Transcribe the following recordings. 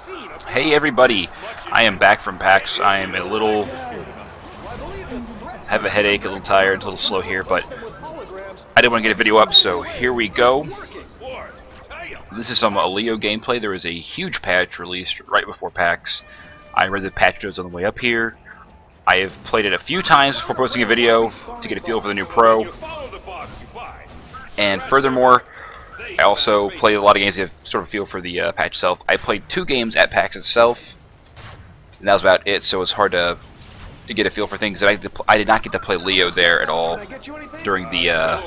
Hey everybody, I am back from PAX. I am have a headache, a little tired, a little slow here, but I did want to get a video up, so here we go. This is some Leo gameplay. There was a huge patch released right before PAX. I read the patch notes on the way up here. I have played it a few times before posting a video to get a feel for the new Pro. And furthermore, I also played a lot of games to have sort of a feel for the patch itself. I played 2 games at PAX itself, and that was about it, so it's hard to get a feel for things. I did not get to play Leo there at all during the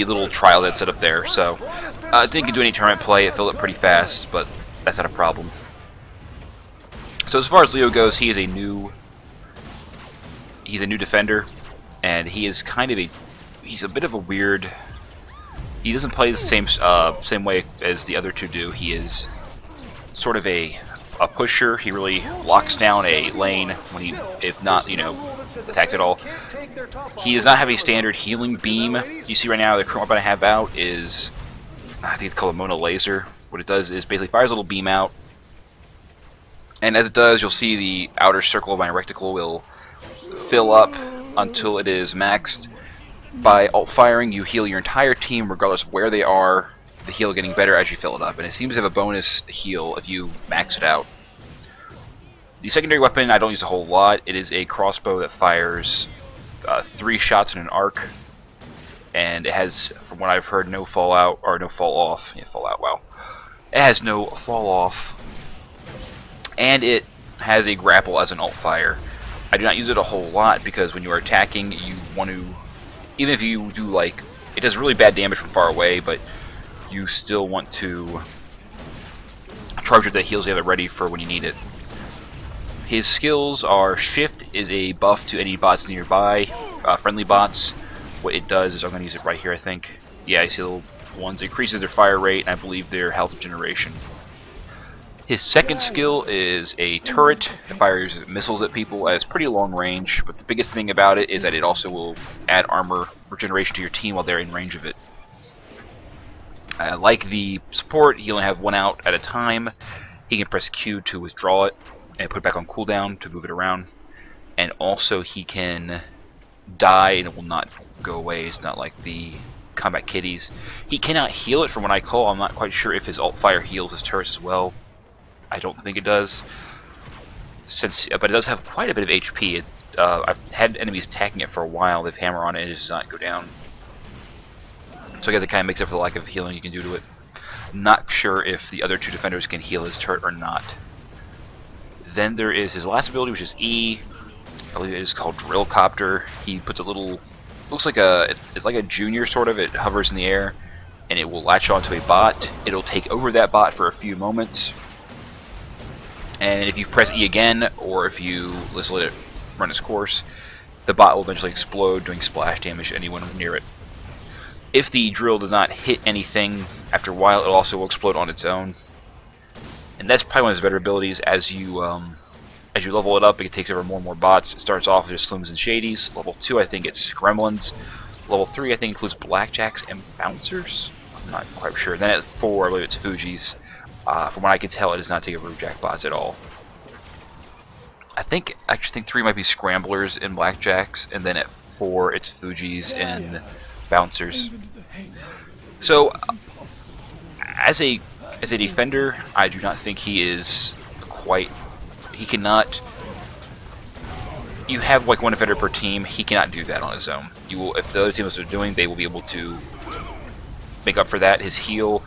little trial that's set up there, so didn't get to do any tournament play. It filled up pretty fast, but that's not a problem. So as far as Leo goes, he's a new defender, and he is kind of he's a bit of a weird. He doesn't play the same way as the other two do. He is sort of a pusher. He really locks down a lane when he, if not, attacked at all. He does not have a standard healing beam. You see right now the current weapon I have out is, I think it's called a Mona Laser. What it does is basically fires a little beam out, and as it does, you'll see the outer circle of my reticle will fill up until it is maxed. By alt firing, you heal your entire team regardless of where they are, the heal getting better as you fill it up, and it seems to have a bonus heal if you max it out. The secondary weapon I don't use a whole lot. It is a crossbow that fires 3 shots in an arc, and it has, from what I've heard, no fallout, or no fall off. Yeah, fallout, wow. It has no fall off, and it has a grapple as an alt fire. I do not use it a whole lot because when you are attacking, you want to, even if you do it does really bad damage from far away, but you still want to charge it that heals you have it ready for when you need it. His skills are Shift is a buff to any bots nearby, friendly bots. What it does is, I'm going to use it right here, I think. Yeah, I see the little ones. It increases their fire rate, and I believe their health generation. His second skill is a turret. It fires missiles at people at pretty long range, but the biggest thing about it is that it also will add armor regeneration to your team while they're in range of it. Like the support, he only have 1 out at a time. He can press Q to withdraw it and put it back on cooldown to move it around. And also he can die and it will not go away. It's not like the combat kitties. He cannot heal it from what I call. I'm not quite sure if his alt fire heals his turrets as well. I don't think it does, but it does have quite a bit of HP. I've had enemies attacking it for a while. They've hammered on it and it does not go down. So I guess it kind of makes up for the lack of healing you can do to it. Not sure if the other 2 defenders can heal his turret or not. Then there is his last ability, which is E. I believe it is called Drill Copter. He puts a little, looks like it's like a junior sort of. It hovers in the air, and it will latch onto a bot. It'll take over that bot for a few moments. And if you press E again, or if you just let it run its course, the bot will eventually explode, doing splash damage to anyone near it. If the drill does not hit anything, after a while it also will explode on its own. And that's probably one of his better abilities. As you level it up, it takes over more and more bots. It starts off with just Slims and Shadies. Level 2, I think it's Gremlins. Level 3, I think, includes Blackjacks and Bouncers. I'm not quite sure. Then at 4, I believe it's Fujis. From what I can tell, it does not take over Jackbots at all. I actually think 3 might be Scramblers and Blackjacks, and then at 4 it's Fujis and Bouncers. So, as a defender, I do not think he is quite. He cannot. You have like 1 defender per team. He cannot do that on his own. You will, if the other team is doing, they will be able to make up for that. His heal,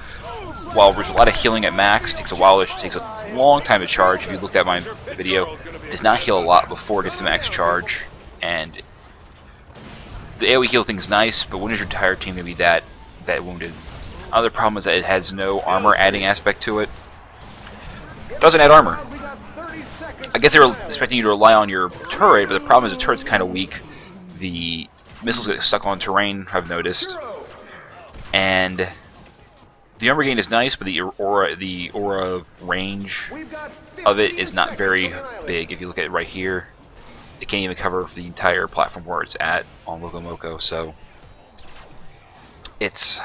while there's a lot of healing at max, takes a while. It takes a long time to charge. If you looked at my video, it does not heal a lot before it gets to max charge. And the AoE heal thing is nice, but when is your entire team going to be that wounded? Other problem is that it has no armor adding aspect to it. It doesn't add armor. I guess they were expecting you to rely on your turret, but the problem is the turret's kind of weak. The missiles get stuck on terrain, I've noticed. And the armor gain is nice, but the aura range of it is not very big. If you look at it right here, it can't even cover the entire platform where it's at on Loco Moco, so it's...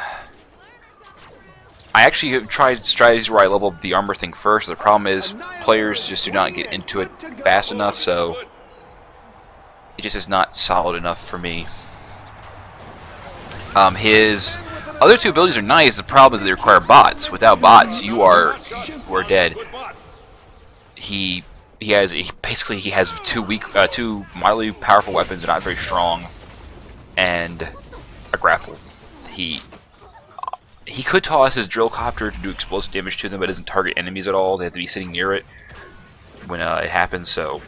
I actually have tried strategies where I level up the armor thing first. The problem is players just do not get into it fast enough, so it just is not solid enough for me. His other two abilities are nice. The problem is they require bots. Without bots, you are dead. He basically has two mildly powerful weapons. They're not very strong, and a grapple. He could toss his drill copter to do explosive damage to them, but it doesn't target enemies at all. They have to be sitting near it when it happens. So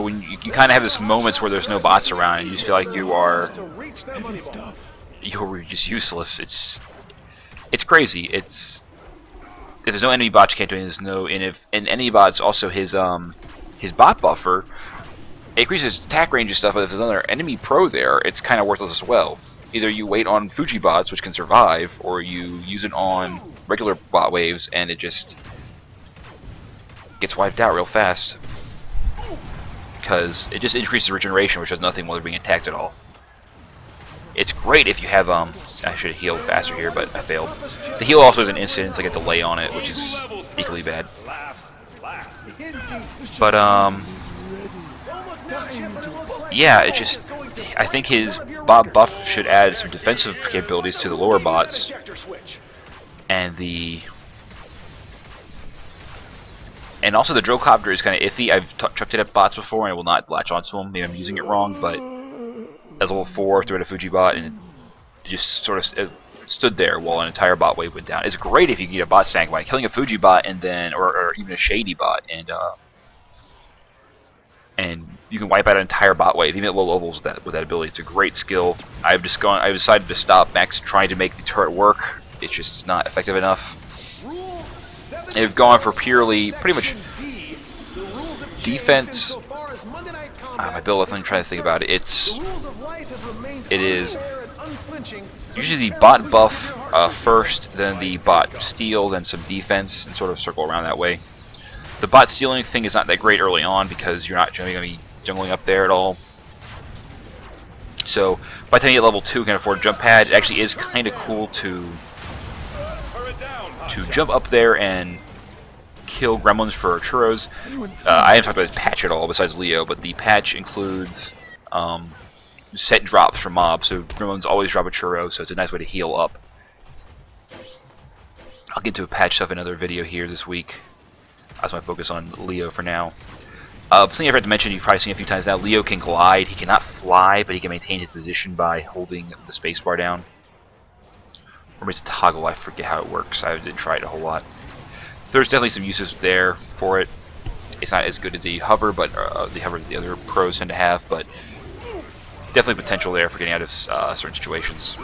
when you kind of have this moments where there's no bots around, and you just feel like you're just useless. It's crazy. If there's no enemy bots, you can't do anything. And any bots, also his bot buffer, it increases attack range and stuff. But if there's another enemy pro there, it's kind of worthless as well. Either you wait on Fuji bots, which can survive, or you use it on regular bot waves, and it just gets wiped out real fast. Because it just increases regeneration, which does nothing while they're being attacked at all. It's great if you have, I should have healed faster here, but I failed. The heal also is an instant, it's like a delay on it, which is equally bad. But, yeah, it just, I think his bot buff should add some defensive capabilities to the lower bots. And also the drill copter is kind of iffy. I've chucked it at bots before and I will not latch onto them. Maybe I'm using it wrong, but as level 4, threw at a Fuji bot and it just sort of stood there while an entire bot wave went down. It's great if you get a bot stank by killing a Fuji bot and then, or even a shady bot, and you can wipe out an entire bot wave, even at low levels with that ability. It's a great skill. I've decided to stop max trying to make the turret work. It's just not effective enough. They've gone for purely, pretty much, defense. My build, I'm trying to think about it. It is usually the bot buff first, then the bot steal, then some defense, and sort of circle around that way. The bot stealing thing is not that great early on because you're not generally going to be jungling up there at all. So by the time you get level 2 and can afford a jump pad, it actually is kind of cool to jump up there and kill gremlins for churros. I haven't talked about this patch at all besides Leo, but the patch includes set drops for mobs, so gremlins always drop a churro, so it's a nice way to heal up. I'll get to a patch stuff in another video here this week. That's my focus on Leo for now. Something I forgot to mention, you've probably seen a few times now, Leo can glide. He cannot fly, but he can maintain his position by holding the spacebar down. Or maybe it's a toggle, I forget how it works. I didn't try it a whole lot. There's definitely some uses there for it. It's not as good as the hover, but the hover the other pros tend to have, but definitely potential there for getting out of certain situations.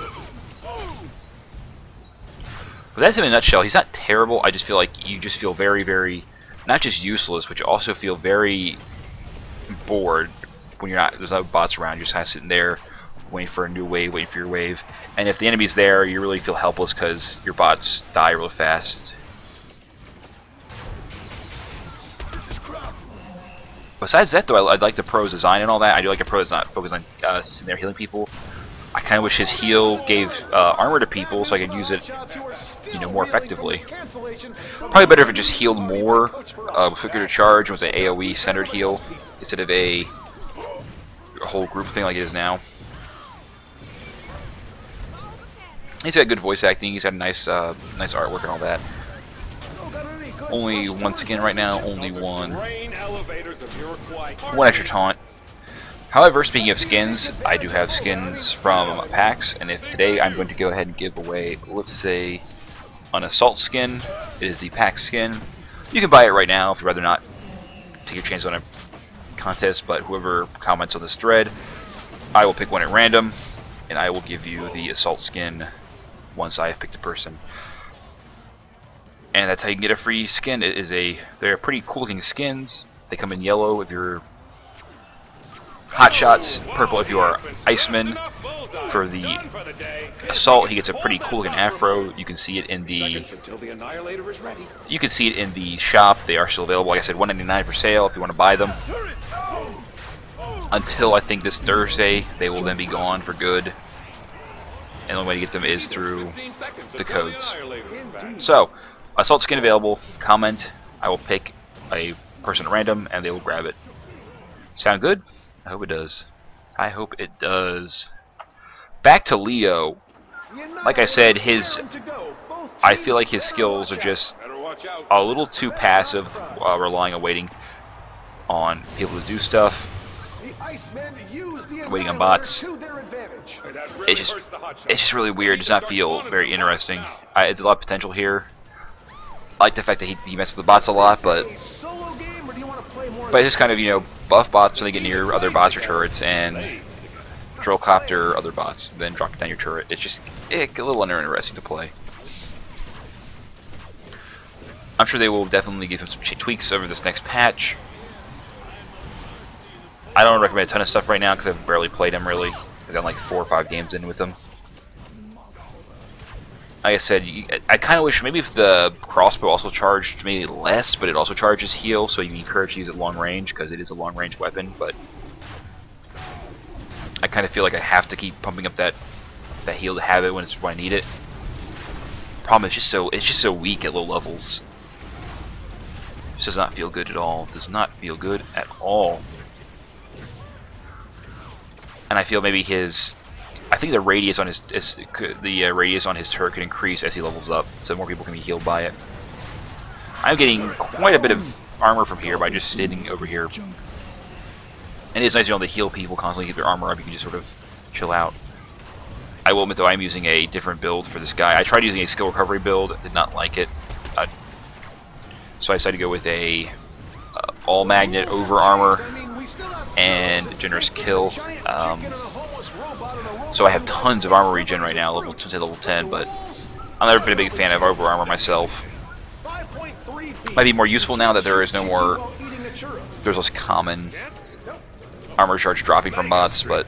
But that's him in a nutshell. He's not terrible. I just feel like you just feel very, very, not just useless, but you also feel very bored when there's no bots around. You're just kind of sitting there waiting for a new wave, waiting for your wave. And if the enemy's there, you really feel helpless because your bots die real fast. Besides that, though, I like the pro's design and all that. I do like a pro that's not focused on sitting there healing people. I kind of wish his heal gave armor to people so I could use it, more effectively. Probably better if it just healed more, quicker to charge, and was an AoE centered heal instead of a whole group thing like it is now. He's got good voice acting. He's had nice artwork and all that. Only one skin right now. Only one extra taunt. However, speaking of skins, I do have skins from packs, and if today I'm going to go ahead and give away, let's say, an assault skin, it is the pack skin. You can buy it right now if you'd rather not take your chance on a contest, but whoever comments on this thread, I will pick one at random, and I will give you the assault skin once I have picked a person. And that's how you can get a free skin. They're pretty cool looking skins. They come in yellow if you're Hot Shots, purple if you are Iceman. For the assault, he gets a pretty cool looking afro. You can see it in the shop. They are still available. Like I said, $1.99 for sale if you want to buy them. Until I think this Thursday, they will then be gone for good. and the only way to get them is through the codes. So, Assault Skin available, comment, I will pick a person at random, and they will grab it. Sound good? I hope it does. I hope it does. Back to Leo. Like I said, I feel like his skills are just a little too passive, relying on waiting on people to do stuff, waiting on bots. It's just really weird. It does not feel very interesting. There's a lot of potential here. I like the fact that he messes with the bots a lot, but it's just kind of, you know, buff bots when they get near other bots or turrets, and drillcopter other bots, then drop down your turret. It's just a little uninteresting to play. I'm sure they will definitely give him some tweaks over this next patch. I don't recommend a ton of stuff right now because I've barely played him really. I've got like 4 or 5 games in with him. Like I said, I kind of wish maybe if the crossbow also charged maybe less, but it also charges heal, so you encourage to use it long range because it is a long range weapon. But I kind of feel like I have to keep pumping up that heal to have it when I need it. Problem is it's just so weak at low levels. This does not feel good at all. Does not feel good at all. And I feel maybe I think the radius on his turret could increase as he levels up, so more people can be healed by it. I'm getting quite a bit of armor from here by just standing over here. And it's nice to be able to heal people constantly, keep their armor up. You can just sort of chill out. I will admit though, I'm using a different build for this guy. I tried using a skill recovery build, did not like it. So I decided to go with a all magnet over armor and generous kill. So I have tons of armor regen right now, level 10, but I've never been a big fan of over armor myself. Might be more useful now that there's less common armor charge dropping from bots, but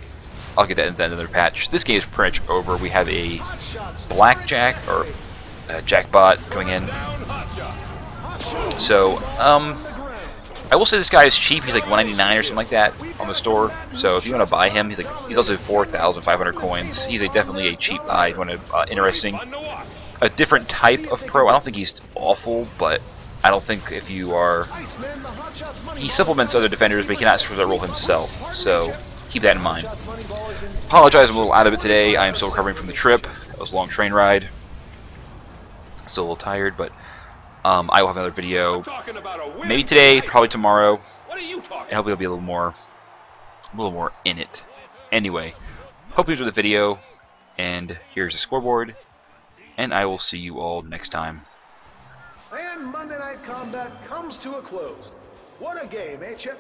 I'll get that in another patch. This game is pretty much over. We have a blackjack or jackbot coming in. So, I will say this guy is cheap. He's like $1.99 or something like that on the store. So if you want to buy him, he's also 4,500 coins. He's definitely a cheap buy if you want interesting, a different type of pro. I don't think he's awful, but I don't think if you are, he supplements other defenders, but he cannot sort of roll himself. So keep that in mind. Apologize, I'm a little out of it today. I am still recovering from the trip. It was a long train ride. Still a little tired, but I will have another video, maybe today, probably tomorrow, and hopefully it'll be a little more in it. Anyway, hope you enjoyed the video, and here's the scoreboard, and I will see you all next time. And Monday Night Combat comes to a close. What a game, eh, Chip?